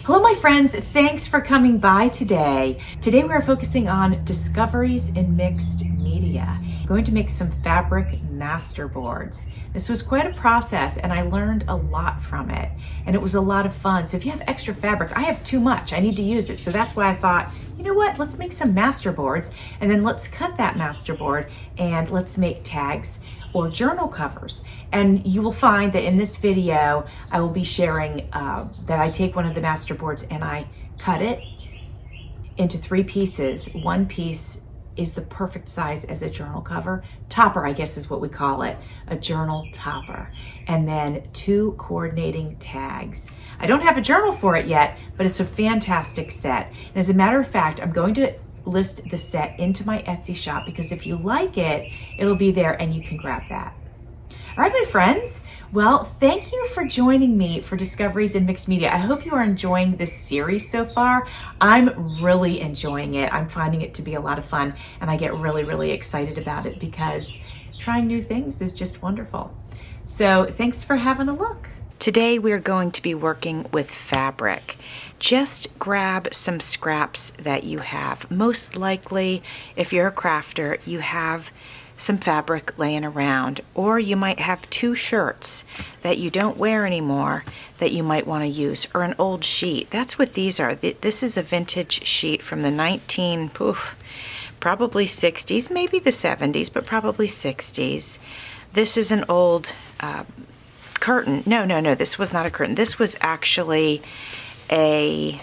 Hello my friends, thanks for coming by today. Today we are focusing on discoveries in mixed media. I'm going to make some fabric masterboards. This was quite a process and I learned a lot from it and it was a lot of fun. So if you have extra fabric, I have too much, I need to use it. So that's why I thought, you know what, let's make some masterboards and then let's cut that masterboard and let's make tags or journal covers. And you will find that in this video, I will be sharing that I take one of the masterboards and I cut it into 3 pieces. One piece is the perfect size as a journal cover. Topper, I guess is what we call it, a journal topper. And then 2 coordinating tags. I don't have a journal for it yet, but it's a fantastic set. And as a matter of fact, I'm going to list the set into my Etsy shop because if you like it, it'll be there and you can grab that. All right, my friends. Well, thank you for joining me for Discoveries in Mixed Media. I hope you are enjoying this series so far. I'm really enjoying it. I'm finding it to be a lot of fun and I get really, really excited about it because trying new things is just wonderful. So thanks for having a look. Today we're going to be working with fabric. Just grab some scraps that you have. Most likely, if you're a crafter, you have some fabric laying around, or you might have 2 shirts that you don't wear anymore that you might want to use, or an old sheet. That's what these are. This is a vintage sheet from the probably 60s, maybe the 70s, but probably 60s. This is an old curtain. No, this was not a curtain. This was actually a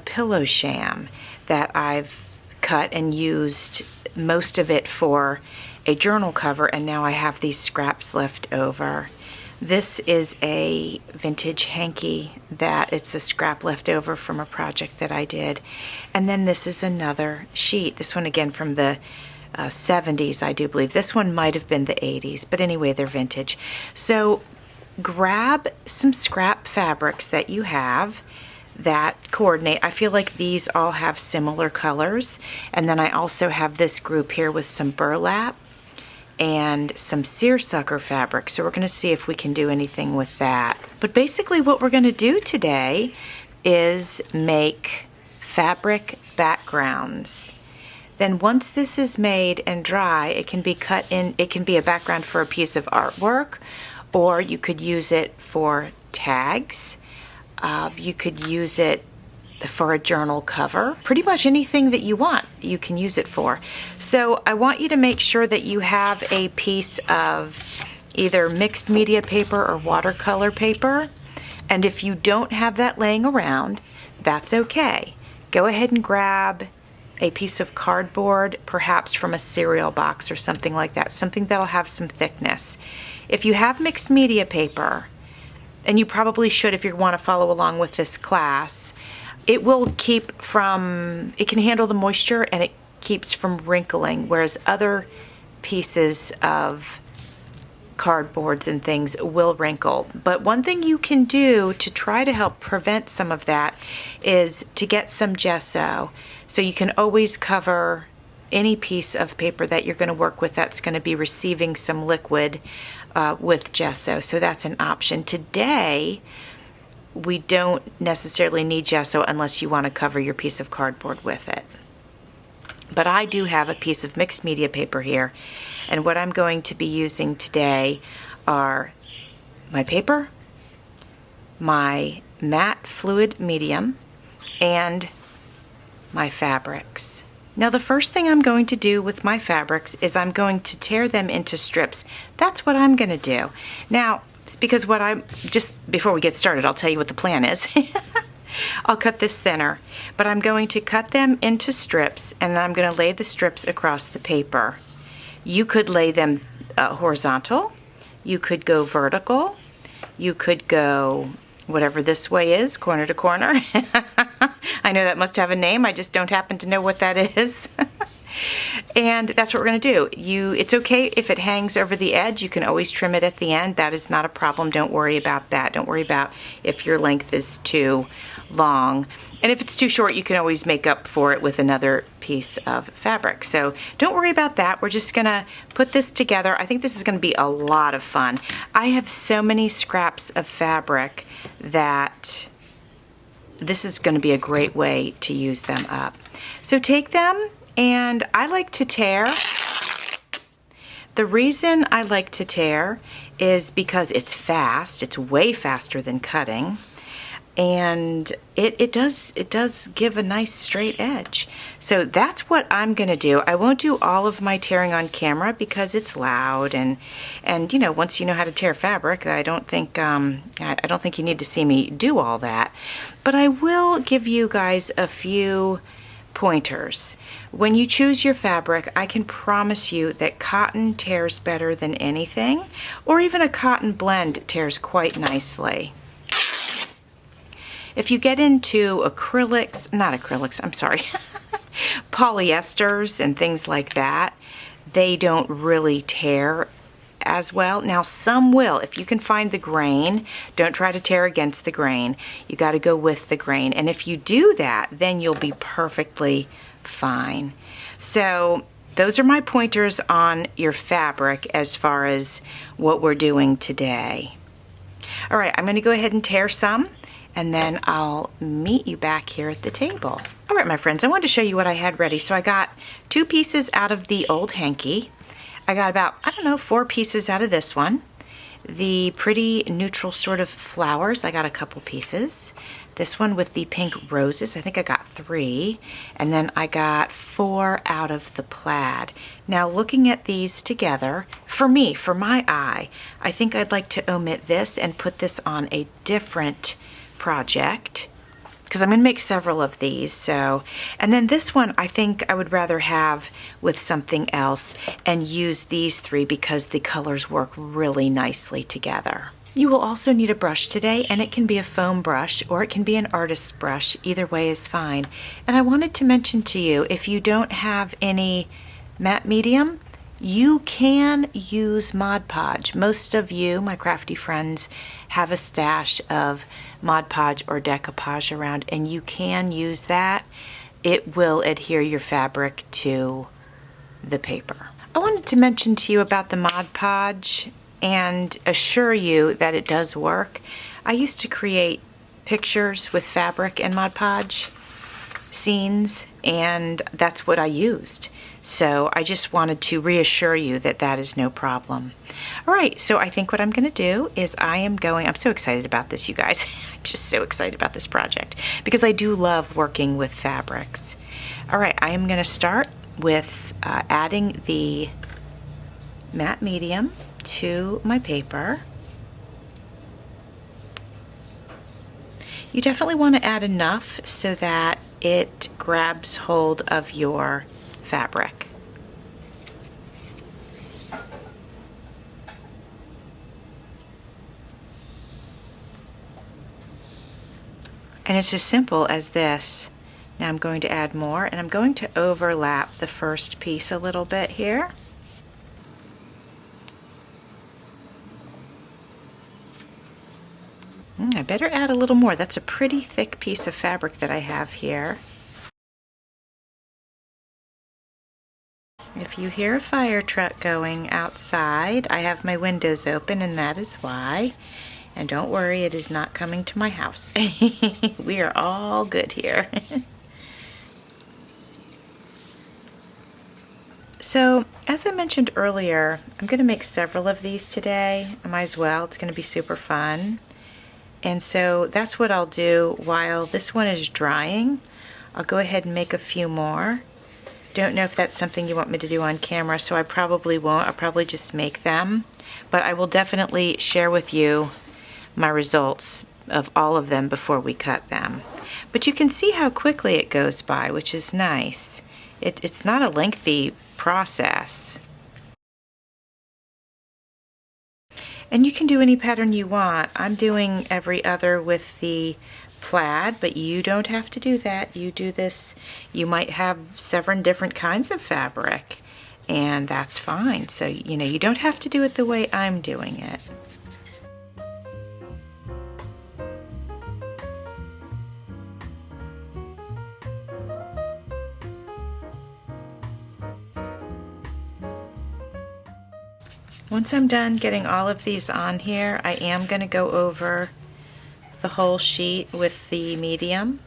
pillow sham that I've cut and used most of it for a journal cover, and now I have these scraps left over. This is a vintage hanky that it's a scrap left over from a project that I did. And then this is another sheet. This one again from the 70s, I do believe. This one might have been the 80s, but anyway, they're vintage. So grab some scrap fabrics that you have that coordinate. I feel like these all have similar colors. And then I also have this group here with some burlap and some seersucker fabric. So we're going to see if we can do anything with that. But basically what we're going to do today is make fabric backgrounds. Then once this is made and dry, it can be cut in, it can be a background for a piece of artwork, or you could use it for tags. You could use it for a journal cover. Pretty much anything that you want, you can use it for. So I want you to make sure that you have a piece of either mixed media paper or watercolor paper. And if you don't have that laying around, that's okay. Go ahead and grab a piece of cardboard, perhaps from a cereal box or something like that, something that'll have some thickness. If you have mixed media paper, and you probably should if you want to follow along with this class, it will keep from, it can handle the moisture and it keeps from wrinkling, whereas other pieces of cardboards and things will wrinkle. But one thing you can do to try to help prevent some of that is to get some gesso. So you can always cover any piece of paper that you're going to work with that's going to be receiving some liquid with gesso. So that's an option. Today, we don't necessarily need gesso unless you want to cover your piece of cardboard with it. But I do have a piece of mixed media paper here, and what I'm going to be using today are my paper, my matte fluid medium, and my fabrics. Now the first thing I'm going to do with my fabrics is I'm going to tear them into strips. That's what I'm going to do. Now, because just before we get started, I'll tell you what the plan is. I'll cut this thinner, but I'm going to cut them into strips and then I'm going to lay the strips across the paper. You could lay them horizontal, you could go vertical, you could go whatever this way is, corner to corner. I know that must have a name, I just don't happen to know what that is. And that's what we're going to do. It's okay if it hangs over the edge. You can always trim it at the end. That is not a problem. Don't worry about that. Don't worry about if your length is too long. And if it's too short, you can always make up for it with another piece of fabric. So don't worry about that. We're just going to put this together. I think this is going to be a lot of fun. I have so many scraps of fabric that this is going to be a great way to use them up. So take them, and I like to tear. The reason I like to tear is because it's fast. It's way faster than cutting, and it does give a nice straight edge. So that's what I'm gonna do. I won't do all of my tearing on camera because it's loud, and you know, once you know how to tear fabric, I don't think you need to see me do all that. But I will give you guys a few pointers. When you choose your fabric, I can promise you that cotton tears better than anything, or even a cotton blend tears quite nicely. If you get into polyesters and things like that, they don't really tear as well. Now some will. If you can find the grain, don't try to tear against the grain. You got to go with the grain. And if you do that, then you'll be perfectly fine. So those are my pointers on your fabric as far as what we're doing today. All right, I'm going to go ahead and tear some, and then I'll meet you back here at the table. All right, my friends, I wanted to show you what I had ready. So I got 2 pieces out of the old hanky. I got about, I don't know, 4 pieces out of this one. The pretty neutral sort of flowers, I got a couple pieces. This one with the pink roses, I think I got 3. And then I got 4 out of the plaid. Now looking at these together, for me, for my eye, I think I'd like to omit this and put this on a different project, because I'm going to make several of these. So, and then this one I think I would rather have with something else and use these 3 because the colors work really nicely together. You will also need a brush today, and it can be a foam brush or it can be an artist's brush. Either way is fine. And I wanted to mention to you, if you don't have any matte medium, you can use Mod Podge. Most of you, my crafty friends, have a stash of Mod Podge or decoupage around, and you can use that. It will adhere your fabric to the paper. I wanted to mention to you about the Mod Podge and assure you that it does work. I used to create pictures with fabric and Mod Podge, scenes, and that's what I used. So I just wanted to reassure you that that is no problem. All right, so I think what I'm gonna do is I'm so excited about this, you guys. I'm just so excited about this project because I do love working with fabrics. All right, I am gonna start with adding the matte medium to my paper. You definitely want to add enough so that it grabs hold of your fabric. And it's as simple as this. Now I'm going to add more, and I'm going to overlap the first piece a little bit here. I better add a little more. That's a pretty thick piece of fabric that I have here. If you hear a fire truck going outside, I have my windows open, and that is why. And don't worry, it is not coming to my house. We are all good here. So, as I mentioned earlier, I'm going to make several of these today. I might as well. It's going to be super fun. And so that's what I'll do while this one is drying. I'll go ahead and make a few more. Don't know if that's something you want me to do on camera, so I probably won't. I'll probably just make them. But I will definitely share with you my results of all of them before we cut them. But you can see how quickly it goes by, which is nice. It's not a lengthy process. And you can do any pattern you want. I'm doing every other with the plaid, but you don't have to do that. You do this, you might have 7 different kinds of fabric, and that's fine. So, you know, you don't have to do it the way I'm doing it. Once I'm done getting all of these on here, I am going to go over the whole sheet with the medium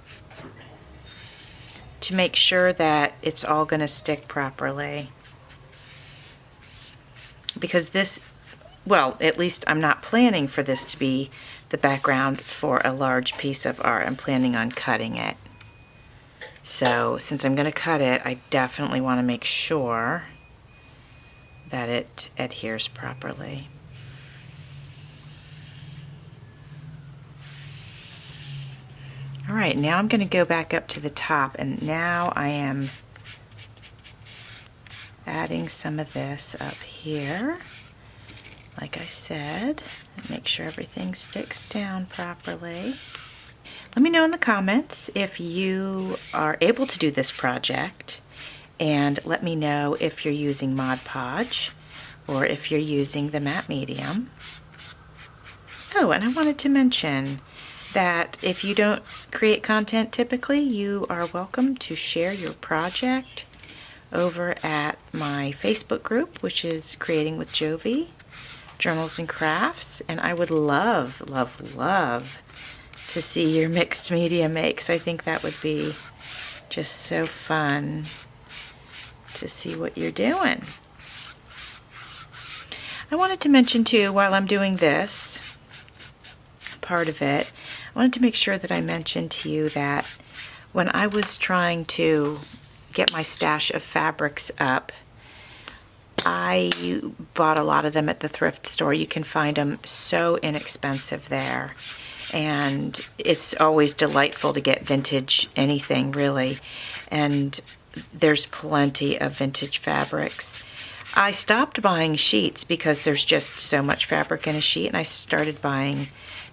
to make sure that it's all going to stick properly. Because this, well, at least I'm not planning for this to be the background for a large piece of art. I'm planning on cutting it. So since I'm going to cut it, I definitely want to make sure that it adheres properly. All right, now I'm going to go back up to the top, and now I am adding some of this up here, like I said, and make sure everything sticks down properly. Let me know in the comments if you are able to do this project, and let me know if you're using Mod Podge or if you're using the matte medium. Oh, and I wanted to mention that if you don't create content typically, you are welcome to share your project over at my Facebook group, which is Creating with Jovi, Journals and Crafts, and I would love, love, love to see your mixed media makes. I think that would be just so fun to see what you're doing. I wanted to mention too, while I'm doing this part of it, I wanted to make sure that I mentioned to you that when I was trying to get my stash of fabrics up, I bought a lot of them at the thrift store. You can find them so inexpensive there. And it's always delightful to get vintage anything, really. And there's plenty of vintage fabrics. I stopped buying sheets because there's just so much fabric in a sheet, and I started buying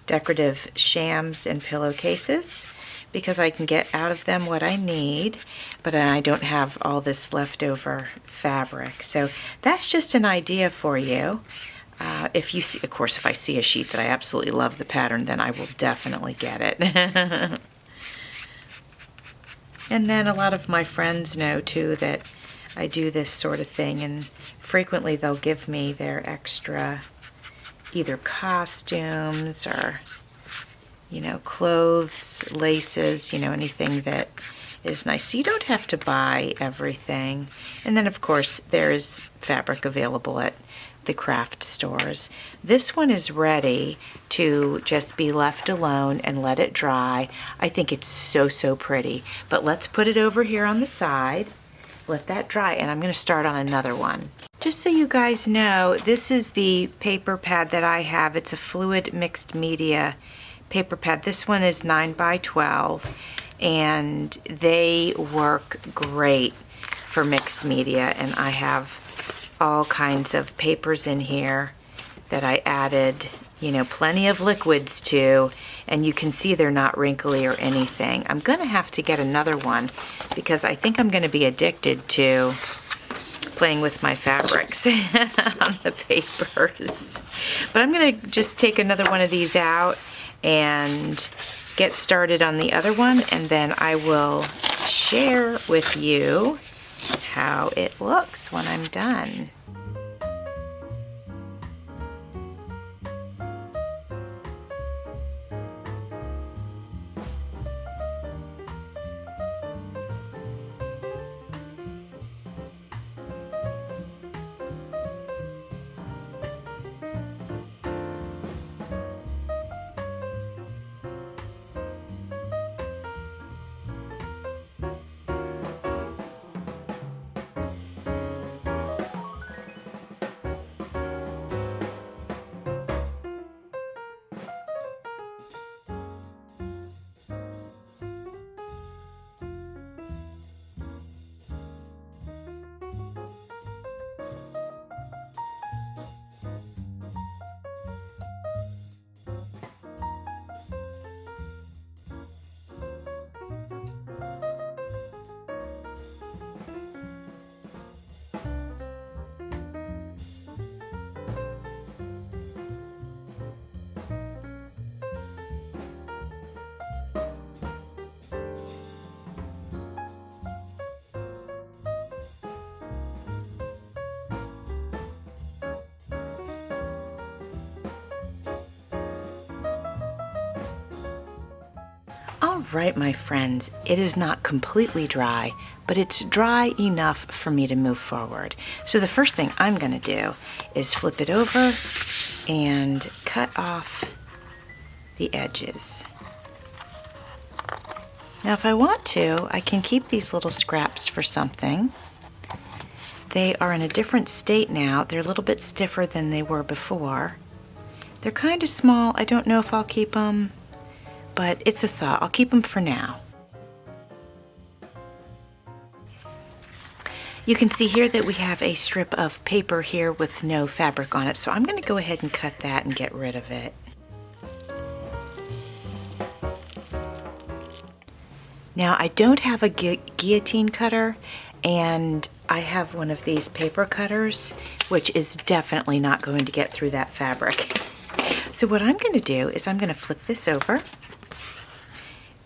decorative shams and pillowcases because I can get out of them what I need, but I don't have all this leftover fabric. So that's just an idea for you. If you see, of course, if I see a sheet that I absolutely love the pattern, then I will definitely get it. And then a lot of my friends know too that I do this sort of thing, and frequently they'll give me their extra either costumes or, you know, clothes, laces, you know, anything that is nice. So you don't have to buy everything. And then of course there's fabric available at the craft stores. This one is ready to just be left alone and let it dry. I think it's so, so pretty. But let's put it over here on the side, let that dry, and I'm going to start on another one. Just so you guys know, this is the paper pad that I have. It's a fluid mixed media paper pad. This one is 9 by 12, and they work great for mixed media, and I have all kinds of papers in here that I added, you know, plenty of liquids to, and you can see they're not wrinkly or anything. I'm gonna have to get another one because I think I'm gonna be addicted to playing with my fabrics on the papers. But I'm gonna just take another one of these out and get started on the other one, and then I will share with you how it looks when I'm done. All right, my friends, it is not completely dry, but it's dry enough for me to move forward. So the first thing I'm going to do is flip it over and cut off the edges. Now if I want to, I can keep these little scraps for something. They are in a different state now. They're a little bit stiffer than they were before. They're kind of small. I don't know if I'll keep them, but it's a thought. I'll keep them for now. You can see here that we have a strip of paper here with no fabric on it, so I'm going to go ahead and cut that and get rid of it. Now I don't have a guillotine cutter, and I have one of these paper cutters, which is definitely not going to get through that fabric. So what I'm going to do is I'm going to flip this over,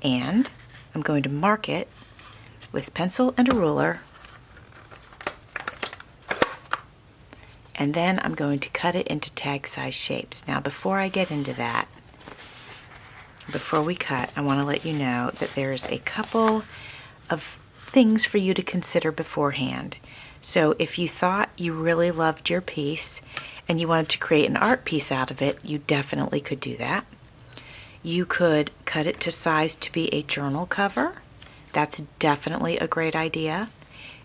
and I'm going to mark it with pencil and a ruler, and then I'm going to cut it into tag size shapes. Now before I get into that, before we cut, I want to let you know that there's a couple of things for you to consider beforehand. So if you thought you really loved your piece and you wanted to create an art piece out of it, you definitely could do that. You could cut it to size to be a journal cover. That's definitely a great idea.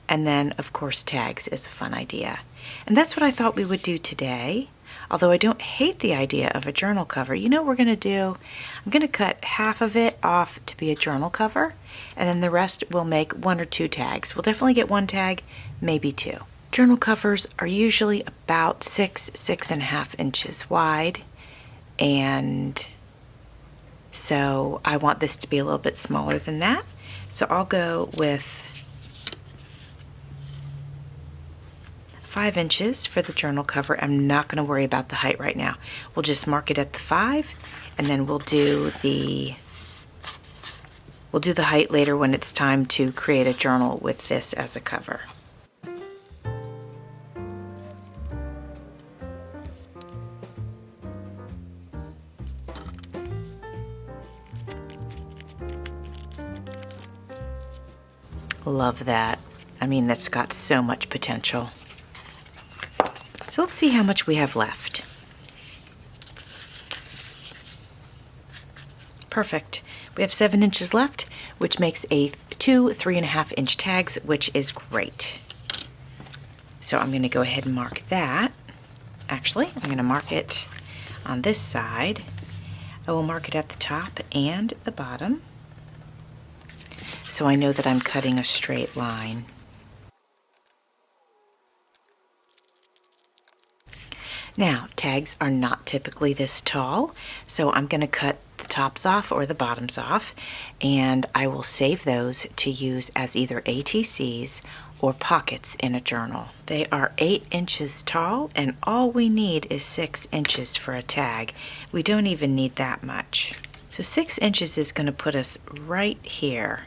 And then, of course, tags is a fun idea. And that's what I thought we would do today. Although I don't hate the idea of a journal cover. You know what we're going to do? I'm going to cut half of it off to be a journal cover, and then the rest we'll make 1 or 2 tags. We'll definitely get 1 tag, maybe 2. Journal covers are usually about 6.5 inches wide, and so I want this to be a little bit smaller than that. So I'll go with 5 inches for the journal cover. I'm not going to worry about the height right now. We'll just mark it at the 5, and then we'll do the height later when it's time to create a journal with this as a cover. Love that. I mean, that's got so much potential. So let's see how much we have left. Perfect. We have 7 inches left, which makes 2 3.5 inch tags, which is great. So I'm going to go ahead and mark that. Actually, I'm going to mark it on this side. I will mark it at the top and the bottom, so I know that I'm cutting a straight line. Now, tags are not typically this tall, so I'm going to cut the tops off or the bottoms off, and I will save those to use as either ATCs or pockets in a journal. They are 8 inches tall, and all we need is 6 inches for a tag. We don't even need that much. So 6 inches is going to put us right here.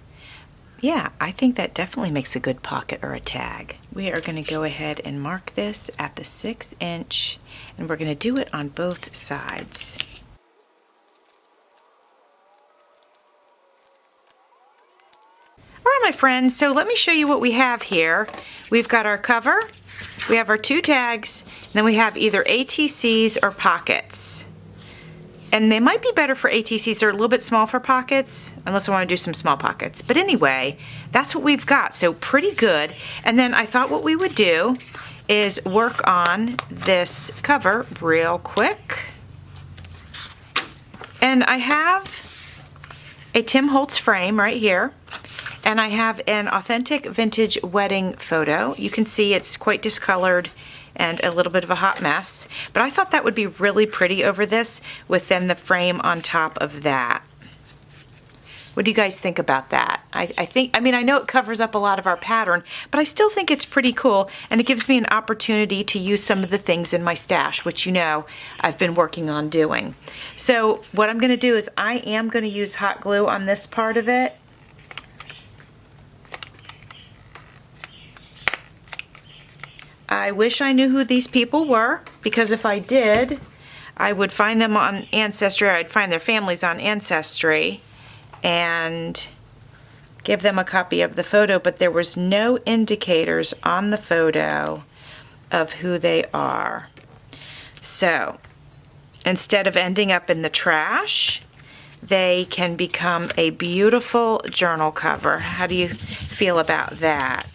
Yeah, I think that definitely makes a good pocket or a tag. We are going to go ahead and mark this at the 6 inch, and we're going to do it on both sides. All right, my friends, so let me show you what we have here. We've got our cover, we have our 2 tags, and then we have either ATCs or pockets. And they might be better for ATCs. They're a little bit small for pockets, unless I want to do some small pockets. But anyway, that's what we've got, so pretty good. And then I thought what we would do is work on this cover real quick. And I have a Tim Holtz frame right here. And I have an authentic vintage wedding photo. You can see it's quite discolored and a little bit of a hot mess, but I thought that would be really pretty over this with then the frame on top of that. What do you guys think about that? I mean, I know it covers up a lot of our pattern, but I still think it's pretty cool, and it gives me an opportunity to use some of the things in my stash, which you know I've been working on doing. So what I'm going to do is I am going to use hot glue on this part of it. I wish I knew who these people were, because if I did, I would find them on Ancestry, or I'd find their families on Ancestry, and give them a copy of the photo, but there was no indicators on the photo of who they are. So instead of ending up in the trash, they can become a beautiful journal cover. How do you feel about that?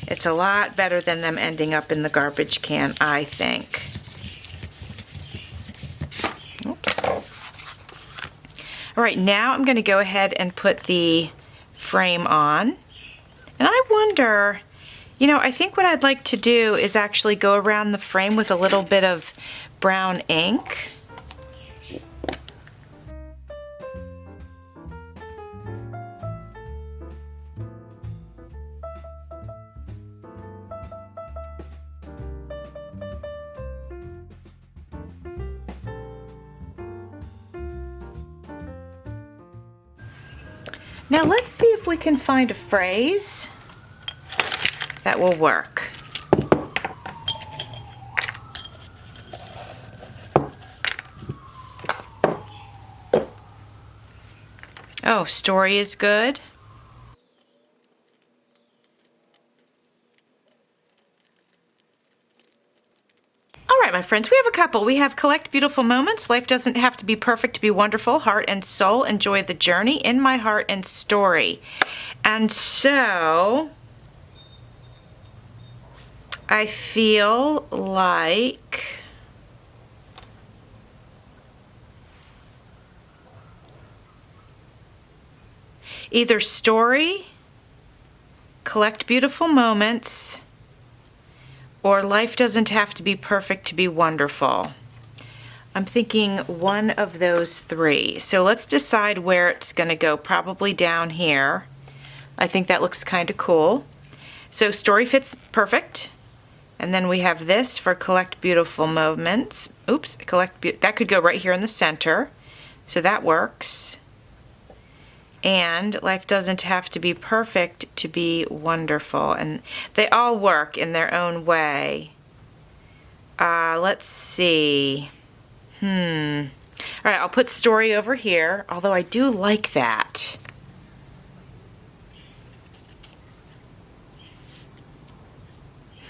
It's a lot better than them ending up in the garbage can, I think. Oops. All right, now I'm going to go ahead and put the frame on. And I wonder, you know, I think what I'd like to do is actually go around the frame with a little bit of brown ink. Now let's see if we can find a phrase that will work. Oh, story is good. All right, my friends, we have a couple. We have collect beautiful moments. Life doesn't have to be perfect to be wonderful. Heart and soul, enjoy the journey. In my heart and story. And so I feel like either story, collect beautiful moments, or life doesn't have to be perfect to be wonderful. I'm thinking one of those three. So let's decide where it's going to go. Probably down here. I think that looks kind of cool. So story fits perfect. And then we have this for collect beautiful moments. Oops, that could go right here in the center. So that works. And life doesn't have to be perfect to be wonderful. And they all work in their own way. Let's see. All right, I'll put story over here, although I do like that.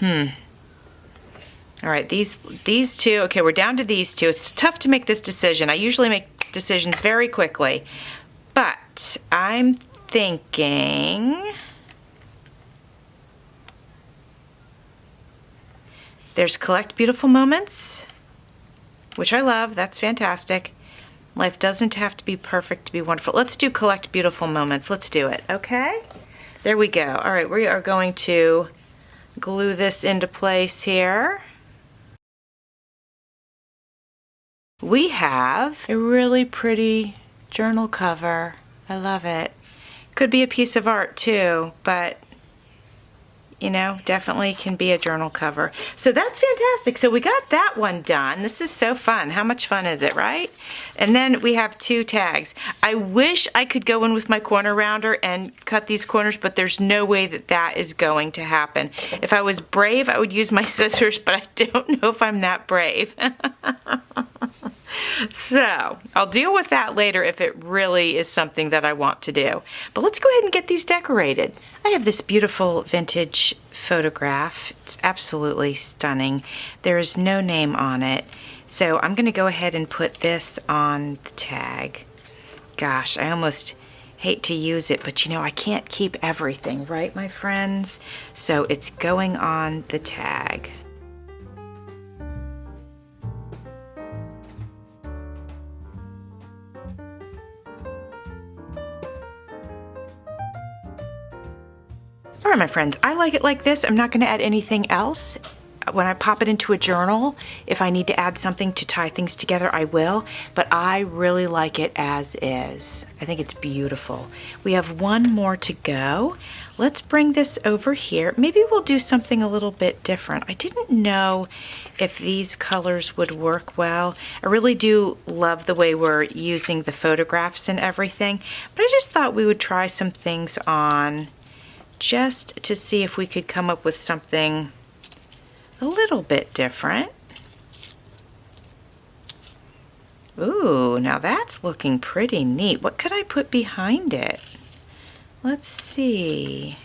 All right, these two, okay, we're down to these two. It's tough to make this decision. I usually make decisions very quickly. But I'm thinking there's collect beautiful moments, which I love. That's fantastic. Life doesn't have to be perfect to be wonderful. Let's do collect beautiful moments. Let's do it, okay? There we go. All right, we are going to glue this into place here. We have a really pretty journal cover. I love it. Could be a piece of art too, but you know, definitely can be a journal cover. So that's fantastic. So we got that one done. This is so fun. How much fun is it, right? And then we have two tags. I wish I could go in with my corner rounder and cut these corners, but there's no way that that is going to happen. If I was brave, I would use my scissors, but I don't know if I'm that brave. So I'll deal with that later if it really is something that I want to do. But let's go ahead and get these decorated. I have this beautiful vintage photograph. It's absolutely stunning. There is no name on it. So I'm going to go ahead and put this on the tag. Gosh, I almost hate to use it, but you know, I can't keep everything, right, my friends? So it's going on the tag. All right, my friends, I like it like this. I'm not going to add anything else. When I pop it into a journal, if I need to add something to tie things together, I will. But I really like it as is. I think it's beautiful. We have one more to go. Let's bring this over here. Maybe we'll do something a little bit different. I didn't know if these colors would work well. I really do love the way we're using the photographs and everything. But I just thought we would try some things on just to see if we could come up with something a little bit different. Ooh, now that's looking pretty neat. What could I put behind it? Let's see.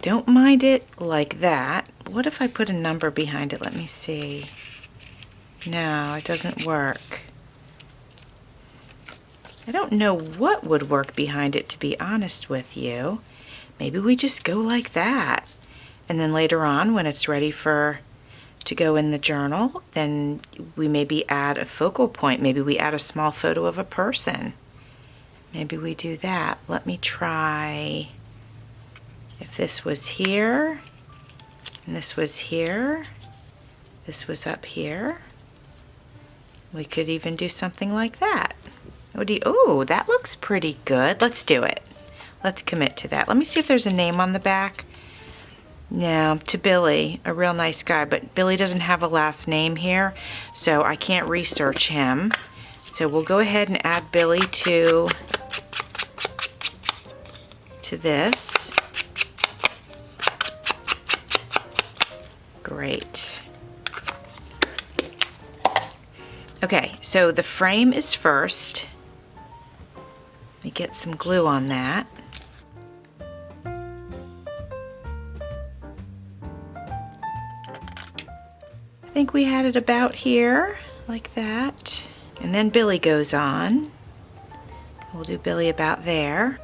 Don't mind it like that. What if I put a number behind it? Let me see. No, it doesn't work. I don't know what would work behind it, to be honest with you. Maybe we just go like that. And then later on, when it's ready to go in the journal, then we maybe add a focal point. Maybe we add a small photo of a person. Maybe we do that. Let me try. If this was here, and this was here, this was up here, we could even do something like that. Oh, that looks pretty good. Let's do it. Let's commit to that. Let me see if there's a name on the back. No, to Billy, a real nice guy, but Billy doesn't have a last name here, so I can't research him. So we'll go ahead and add Billy to this. Great. Okay, so the frame is first. Let me get some glue on that. I think we had it about here, like that. And then Billy goes on. We'll do Billy about there.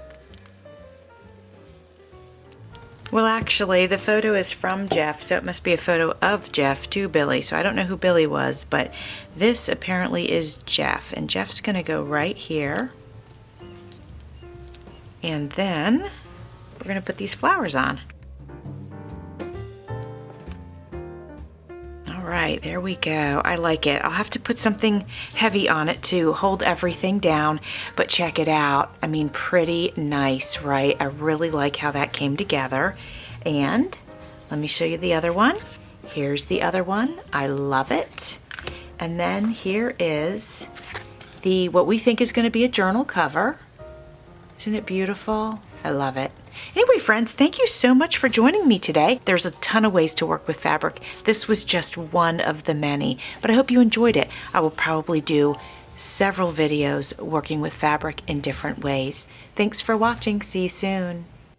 Well, actually, the photo is from Jeff, so it must be a photo of Jeff to Billy. So I don't know who Billy was, but this apparently is Jeff. And Jeff's going to go right here. And then we're going to put these flowers on. All right, there we go. I like it. I'll have to put something heavy on it to hold everything down, but check it out. I mean, pretty nice, right? I really like how that came together. And let me show you the other one. Here's the other one. I love it. And then here is what we think is going to be a journal cover. Isn't it beautiful? I love it. Anyway, friends, thank you so much for joining me today. There's a ton of ways to work with fabric. This was just one of the many, but I hope you enjoyed it. I will probably do several videos working with fabric in different ways. Thanks for watching. See you soon.